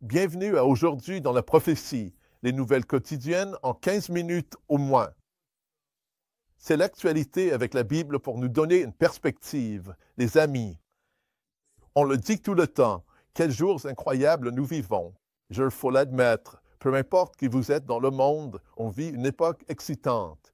Bienvenue à Aujourd'hui dans la prophétie, les nouvelles quotidiennes en 15 minutes au moins. C'est l'actualité avec la Bible pour nous donner une perspective. Les amis, on le dit tout le temps, quels jours incroyables nous vivons. Il faut l'admettre, peu importe qui vous êtes dans le monde, on vit une époque excitante.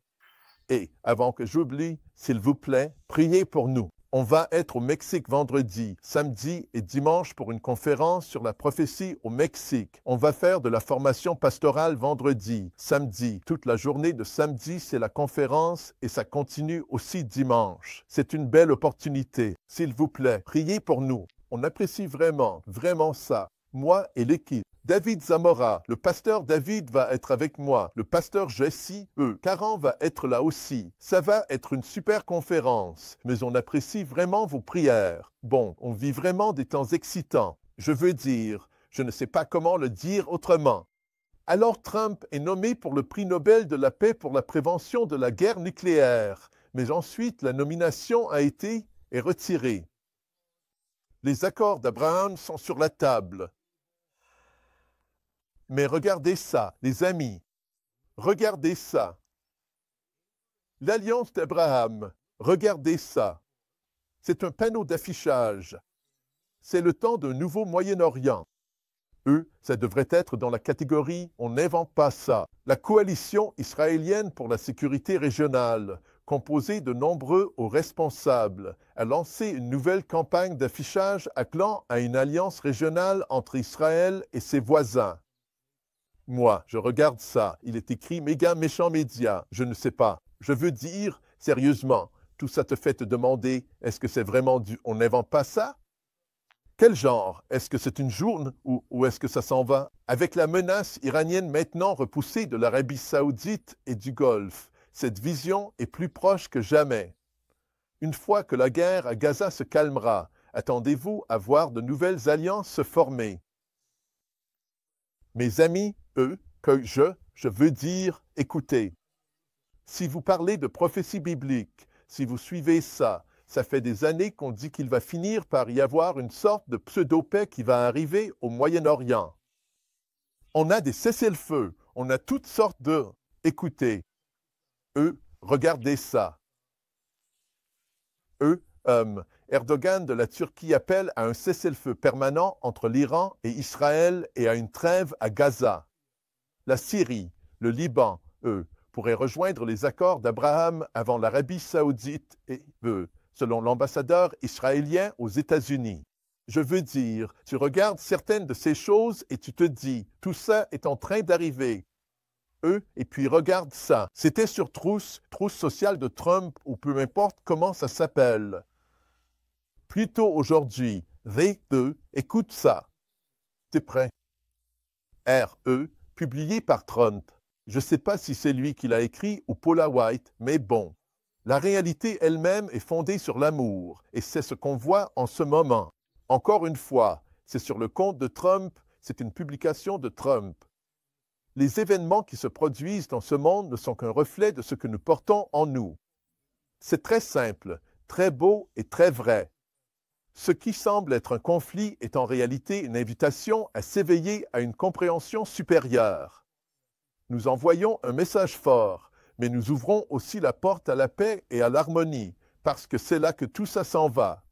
Et avant que j'oublie, s'il vous plaît, priez pour nous. On va être au Mexique vendredi, samedi et dimanche pour une conférence sur la prophétie au Mexique. On va faire de la formation pastorale vendredi, samedi. Toute la journée de samedi, c'est la conférence et ça continue aussi dimanche. C'est une belle opportunité. S'il vous plaît, priez pour nous. On apprécie vraiment, vraiment ça. Moi et l'équipe. David Zamora, le pasteur David va être avec moi. Le pasteur Jesse, Caran va être là aussi. Ça va être une super conférence, mais on apprécie vraiment vos prières. Bon, on vit vraiment des temps excitants. Je veux dire, je ne sais pas comment le dire autrement. Alors Trump est nommé pour le prix Nobel de la paix pour la prévention de la guerre nucléaire, mais ensuite la nomination a été retirée. Les accords d'Abraham sont sur la table. Mais regardez ça, les amis. Regardez ça. L'alliance d'Abraham. Regardez ça. C'est un panneau d'affichage. C'est le temps d'un nouveau Moyen-Orient. Ça devrait être dans la catégorie « on n'invente pas ça ». La coalition israélienne pour la sécurité régionale, composée de nombreux hauts responsables, a lancé une nouvelle campagne d'affichage appelant à une alliance régionale entre Israël et ses voisins. Moi, je regarde ça. Il est écrit méga méchant média. Je ne sais pas. Je veux dire, sérieusement, tout ça te fait te demander, est-ce que c'est vraiment du « on n'invente pas ça » ? Quel genre? Est-ce que c'est une journée ou est-ce que ça s'en va? Avec la menace iranienne maintenant repoussée de l'Arabie saoudite et du Golfe, cette vision est plus proche que jamais. Une fois que la guerre à Gaza se calmera, attendez-vous à voir de nouvelles alliances se former. Mes amis, que je veux dire, écoutez. Si vous parlez de prophétie biblique, si vous suivez ça, ça fait des années qu'on dit qu'il va finir par y avoir une sorte de pseudo-paix qui va arriver au Moyen-Orient. On a des cessez-le-feu, on a toutes sortes de... Écoutez, regardez ça. Erdogan de la Turquie appelle à un cessez-le-feu permanent entre l'Iran et Israël et à une trêve à Gaza. La Syrie, le Liban, pourraient rejoindre les accords d'Abraham avant l'Arabie saoudite et, selon l'ambassadeur israélien aux États-Unis. Je veux dire, tu regardes certaines de ces choses et tu te dis, tout ça est en train d'arriver. Et puis regarde ça. C'était sur Trousse sociale de Trump, ou peu importe comment ça s'appelle. Plus tôt aujourd'hui, écoute ça. T'es prêt? Publié par Trump. Je ne sais pas si c'est lui qui l'a écrit ou Paula White, mais bon. La réalité elle-même est fondée sur l'amour, et c'est ce qu'on voit en ce moment. Encore une fois, c'est sur le compte de Trump, c'est une publication de Trump. Les événements qui se produisent dans ce monde ne sont qu'un reflet de ce que nous portons en nous. C'est très simple, très beau et très vrai. Ce qui semble être un conflit est en réalité une invitation à s'éveiller à une compréhension supérieure. Nous envoyons un message fort, mais nous ouvrons aussi la porte à la paix et à l'harmonie, parce que c'est là que tout ça s'en va.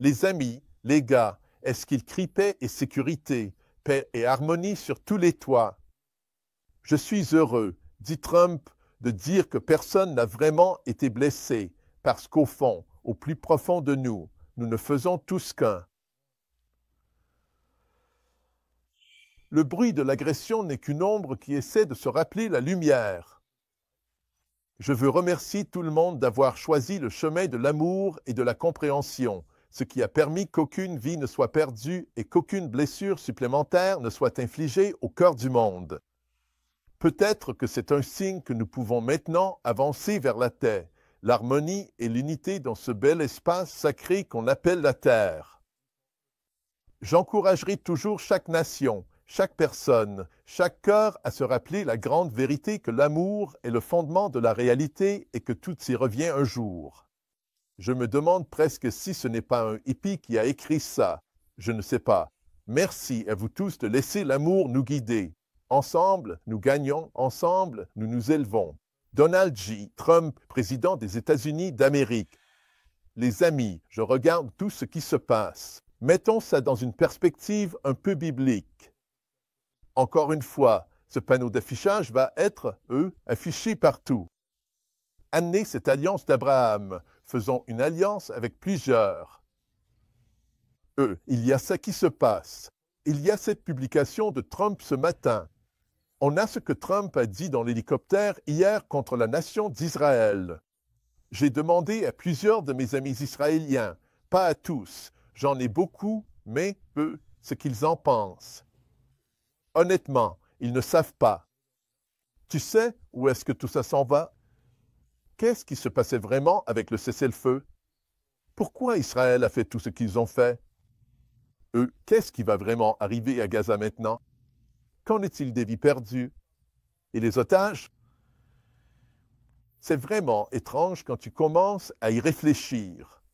Les amis, les gars, est-ce qu'ils crient paix et sécurité, paix et harmonie sur tous les toits? Je suis heureux, dit Trump, de dire que personne n'a vraiment été blessé, parce qu'au fond, au plus profond de nous, nous ne faisons tous qu'un. Le bruit de l'agression n'est qu'une ombre qui essaie de se rappeler la lumière. Je veux remercier tout le monde d'avoir choisi le chemin de l'amour et de la compréhension, ce qui a permis qu'aucune vie ne soit perdue et qu'aucune blessure supplémentaire ne soit infligée au cœur du monde. Peut-être que c'est un signe que nous pouvons maintenant avancer vers la paix, l'harmonie et l'unité dans ce bel espace sacré qu'on appelle la Terre. J'encouragerai toujours chaque nation, chaque personne, chaque cœur à se rappeler la grande vérité que l'amour est le fondement de la réalité et que tout y revient un jour. Je me demande presque si ce n'est pas un hippie qui a écrit ça. Je ne sais pas. Merci à vous tous de laisser l'amour nous guider. Ensemble, nous gagnons. Ensemble, nous nous élevons. Donald J. Trump, président des États-Unis d'Amérique. Les amis, je regarde tout ce qui se passe. Mettons ça dans une perspective un peu biblique. Encore une fois, ce panneau d'affichage va être, affiché partout. Amenez cette alliance d'Abraham. Faisons une alliance avec plusieurs. Il y a ça qui se passe. Il y a cette publication de Trump ce matin. On a ce que Trump a dit dans l'hélicoptère hier contre la nation d'Israël. J'ai demandé à plusieurs de mes amis israéliens, pas à tous, j'en ai beaucoup, mais eux, ce qu'ils en pensent. Honnêtement, ils ne savent pas. Tu sais où est-ce que tout ça s'en va? Qu'est-ce qui se passait vraiment avec le cessez-le-feu? Pourquoi Israël a fait tout ce qu'ils ont fait? Qu'est-ce qui va vraiment arriver à Gaza maintenant? Qu'en est-il des vies perdues? Et les otages? C'est vraiment étrange quand tu commences à y réfléchir.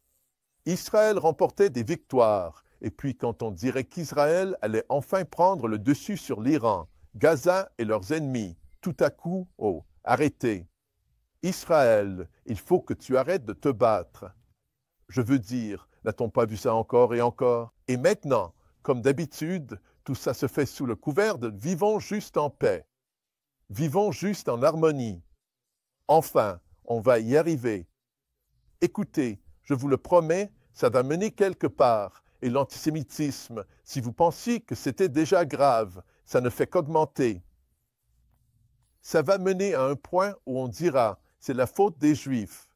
Israël remportait des victoires, et puis quand on dirait qu'Israël allait enfin prendre le dessus sur l'Iran, Gaza et leurs ennemis, tout à coup, arrêtez. Israël, il faut que tu arrêtes de te battre. Je veux dire, n'a-t-on pas vu ça encore et encore? Et maintenant, comme d'habitude, tout ça se fait sous le couvert de « vivons juste en paix ». Vivons juste en harmonie. Enfin, on va y arriver. Écoutez, je vous le promets, ça va mener quelque part. Et l'antisémitisme, si vous pensiez que c'était déjà grave, ça ne fait qu'augmenter. Ça va mener à un point où on dira, c'est la faute des Juifs.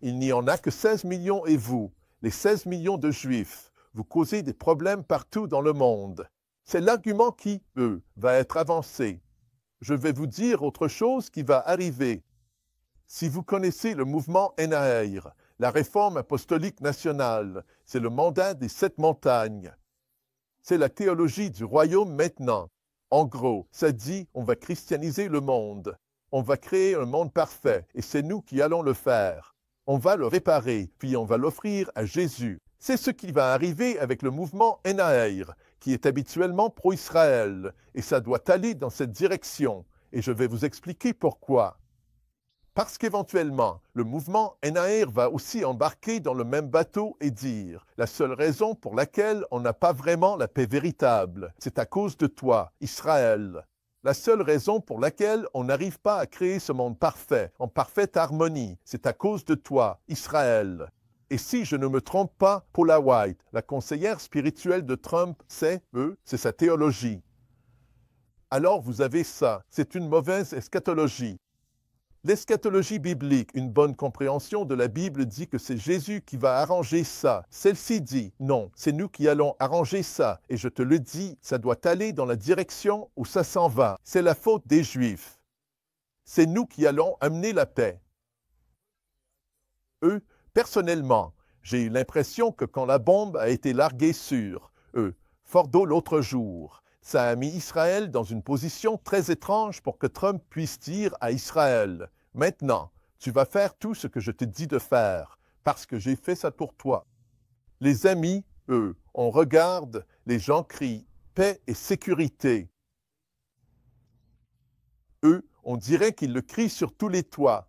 Il n'y en a que 16 millions et vous, les 16 millions de Juifs, vous causez des problèmes partout dans le monde. C'est l'argument qui, va être avancé. Je vais vous dire autre chose qui va arriver. Si vous connaissez le mouvement NAR, la réforme apostolique nationale, c'est le mandat des 7 montagnes. C'est la théologie du royaume maintenant. En gros, ça dit on va christianiser le monde. On va créer un monde parfait et c'est nous qui allons le faire. On va le réparer, puis on va l'offrir à Jésus. C'est ce qui va arriver avec le mouvement NAR, qui est habituellement pro-Israël, et ça doit aller dans cette direction, et je vais vous expliquer pourquoi. Parce qu'éventuellement, le mouvement NAR va aussi embarquer dans le même bateau et dire « La seule raison pour laquelle on n'a pas vraiment la paix véritable, c'est à cause de toi, Israël. La seule raison pour laquelle on n'arrive pas à créer ce monde parfait, en parfaite harmonie, c'est à cause de toi, Israël. » Et si je ne me trompe pas, Paula White, la conseillère spirituelle de Trump, c'est sa théologie. Alors vous avez ça, c'est une mauvaise eschatologie. L'eschatologie biblique, une bonne compréhension de la Bible dit que c'est Jésus qui va arranger ça. Celle-ci dit, non, c'est nous qui allons arranger ça. Et je te le dis, ça doit aller dans la direction où ça s'en va. C'est la faute des Juifs. C'est nous qui allons amener la paix. Personnellement, j'ai eu l'impression que quand la bombe a été larguée sur Fordo l'autre jour, ça a mis Israël dans une position très étrange pour que Trump puisse dire à Israël, « Maintenant, tu vas faire tout ce que je te dis de faire, parce que j'ai fait ça pour toi. » Les amis, on regarde, les gens crient « paix et sécurité ». On dirait qu'ils le crient sur tous les toits.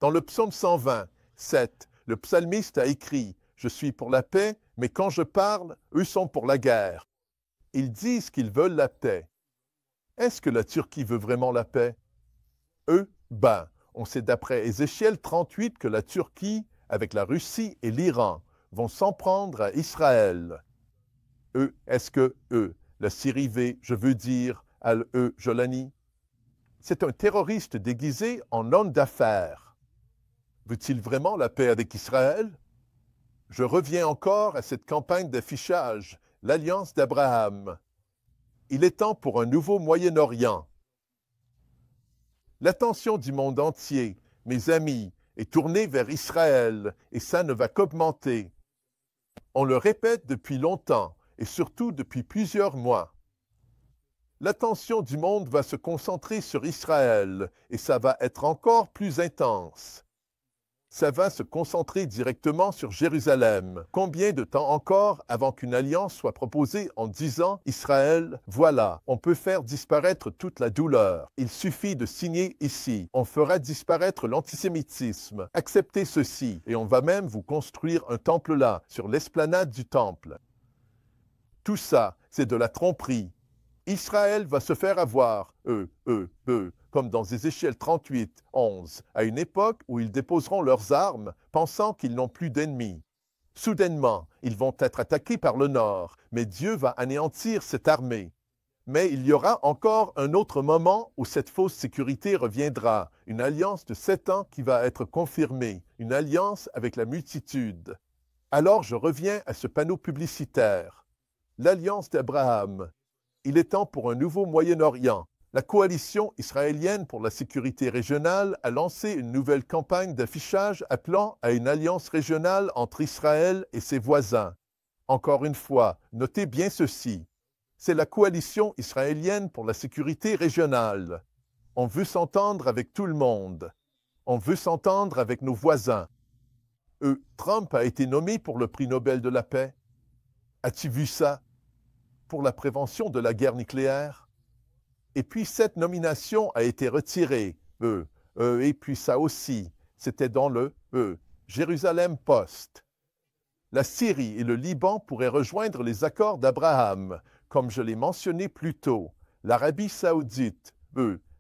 Dans le psaume 120, 7, le psalmiste a écrit « Je suis pour la paix, mais quand je parle, eux sont pour la guerre. » Ils disent qu'ils veulent la paix. Est-ce que la Turquie veut vraiment la paix? On sait d'après Ézéchiel 38 que la Turquie, avec la Russie et l'Iran, vont s'en prendre à Israël. Est-ce que la Syrie V, je veux dire, Al-Jolani? C'est un terroriste déguisé en homme d'affaires. Veut-il vraiment la paix avec Israël? Je reviens encore à cette campagne d'affichage, l'Alliance d'Abraham. Il est temps pour un nouveau Moyen-Orient. L'attention du monde entier, mes amis, est tournée vers Israël, et ça ne va qu'augmenter. On le répète depuis longtemps, et surtout depuis plusieurs mois. L'attention du monde va se concentrer sur Israël, et ça va être encore plus intense. Ça va se concentrer directement sur Jérusalem. Combien de temps encore avant qu'une alliance soit proposée en disant « Israël, voilà, on peut faire disparaître toute la douleur. Il suffit de signer ici. On fera disparaître l'antisémitisme. Acceptez ceci et on va même vous construire un temple là, sur l'esplanade du temple. » Tout ça, c'est de la tromperie. Israël va se faire avoir, comme dans Ézéchiel 38, 11, à une époque où ils déposeront leurs armes, pensant qu'ils n'ont plus d'ennemis. Soudainement, ils vont être attaqués par le nord, mais Dieu va anéantir cette armée. Mais il y aura encore un autre moment où cette fausse sécurité reviendra, une alliance de 7 ans qui va être confirmée, une alliance avec la multitude. Alors je reviens à ce panneau publicitaire. L'alliance d'Abraham. Il est temps pour un nouveau Moyen-Orient. La coalition israélienne pour la sécurité régionale a lancé une nouvelle campagne d'affichage appelant à une alliance régionale entre Israël et ses voisins. Encore une fois, notez bien ceci. C'est la coalition israélienne pour la sécurité régionale. On veut s'entendre avec tout le monde. On veut s'entendre avec nos voisins. Trump a été nommé pour le prix Nobel de la paix. As-tu vu ça? Pour la prévention de la guerre nucléaire? Et puis cette nomination a été retirée. Et puis ça aussi, c'était dans le Jérusalem Post. La Syrie et le Liban pourraient rejoindre les accords d'Abraham, comme je l'ai mentionné plus tôt. L'Arabie saoudite,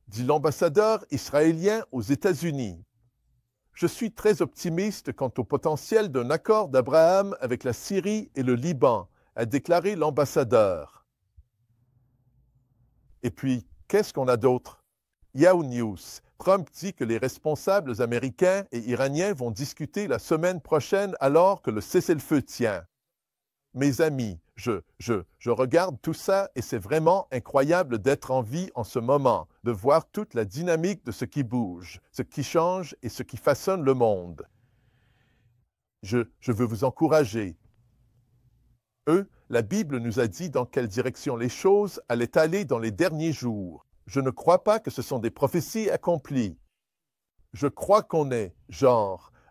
dit l'ambassadeur israélien aux États-Unis. Je suis très optimiste quant au potentiel d'un accord d'Abraham avec la Syrie et le Liban, a déclaré l'ambassadeur. Et puis, qu'est-ce qu'on a d'autre? Yahoo News. Trump dit que les responsables américains et iraniens vont discuter la semaine prochaine alors que le cessez-le-feu tient. Mes amis, je regarde tout ça et c'est vraiment incroyable d'être en vie en ce moment, de voir toute la dynamique de ce qui bouge, ce qui change et ce qui façonne le monde. Je veux vous encourager. La Bible nous a dit dans quelle direction les choses allaient aller dans les derniers jours. Je ne crois pas que ce sont des prophéties accomplies. Je crois qu'on est,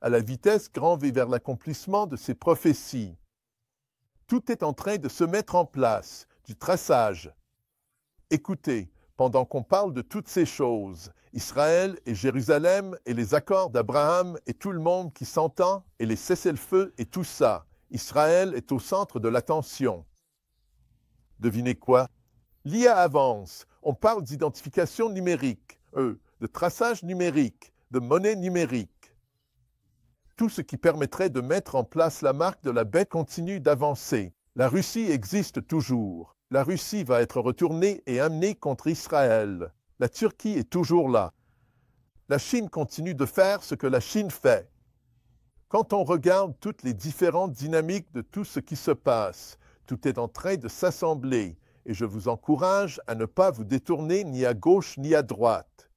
à la vitesse grand V vers l'accomplissement de ces prophéties. Tout est en train de se mettre en place, du traçage. Écoutez, pendant qu'on parle de toutes ces choses, Israël et Jérusalem et les accords d'Abraham et tout le monde qui s'entend et les cessez-le-feu et tout ça, Israël est au centre de l'attention. Devinez quoi? L'IA avance. On parle d'identification numérique, de traçage numérique, de monnaie numérique. Tout ce qui permettrait de mettre en place la marque de la bête continue d'avancer. La Russie existe toujours. La Russie va être retournée et amenée contre Israël. La Turquie est toujours là. La Chine continue de faire ce que la Chine fait. Quand on regarde toutes les différentes dynamiques de tout ce qui se passe, tout est en train de s'assembler et je vous encourage à ne pas vous détourner ni à gauche ni à droite.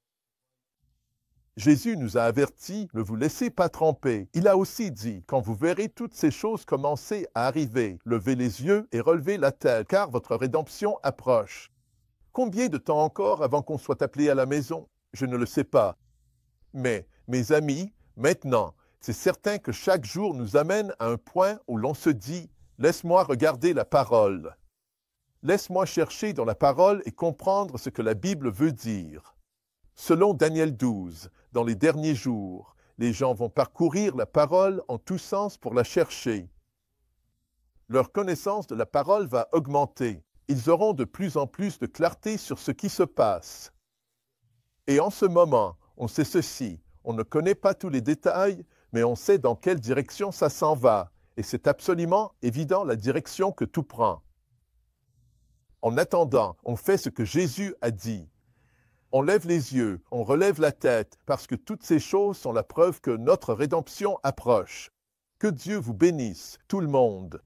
Jésus nous a avertis, ne vous laissez pas tromper. Il a aussi dit, quand vous verrez toutes ces choses commencer à arriver, levez les yeux et relevez la tête, car votre rédemption approche. Combien de temps encore avant qu'on soit appelé à la maison? Je ne le sais pas. Mais, mes amis, maintenant, c'est certain que chaque jour nous amène à un point où l'on se dit « Laisse-moi regarder la parole. Laisse-moi chercher dans la parole et comprendre ce que la Bible veut dire. » Selon Daniel 12, dans les derniers jours, les gens vont parcourir la parole en tous sens pour la chercher. Leur connaissance de la parole va augmenter. Ils auront de plus en plus de clarté sur ce qui se passe. Et en ce moment, on sait ceci, on ne connaît pas tous les détails, mais on sait dans quelle direction ça s'en va, et c'est absolument évident la direction que tout prend. En attendant, on fait ce que Jésus a dit. On lève les yeux, on relève la tête, parce que toutes ces choses sont la preuve que notre rédemption approche. Que Dieu vous bénisse, tout le monde.